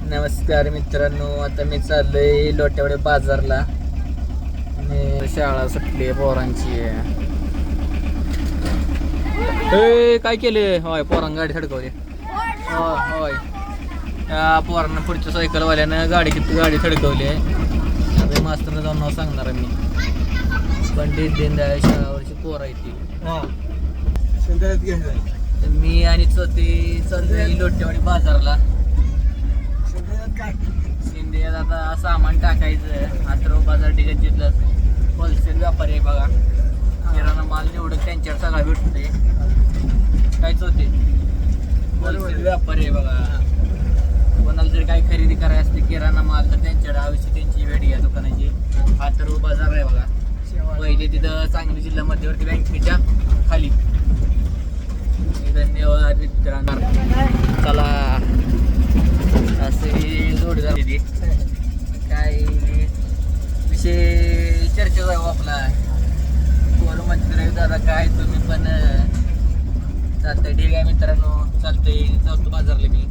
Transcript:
नमस्कार मित्रांनो, आता मी चाललोय लोटेवाडी बाजारला आणि शाळा सुटली पोरांची. काय केले? होय, पोरांना गाडी थडकवली. होय, त्या पोरांना पुढच्या सायकलवाल्यानं गाडी थडकवली. आता मास्तरला जाऊन नाव सांगणार मी. पंडित दीनदयाळ शाळावरची पोरं आहे ती. मी आणि चौथी चाललोय लोटेवाडी बाजारला. शिंदे आता सामान टाकायचं. अथर्व बाजार डिगेजीतला होलसेल व्यापारी आहे बघा. किराणा माल निवडून त्यांच्यावर सगळा भेटते. कायच होते होलसेल व्यापारी आहे बघा. कोणाला जरी काही खरेदी करायची असते किराणा माल तर त्यांच्याकडे आवश्यक त्यांची वेळ या दुकानाची. अथर्व बाजार आहे बघा. पहिले तिथं सांगली जिल्हा मध्यवर्ती बँकेच्या खाली. धन्यवाद मित्रांनो. चला असे जोडदार काय विषय चर्चा जाऊ आपला. पोरं म्हणते दादा काय तुम्ही पण चालतंय. ठीक आहे मित्रांनो, चालतंय. जातो बाजारला मी.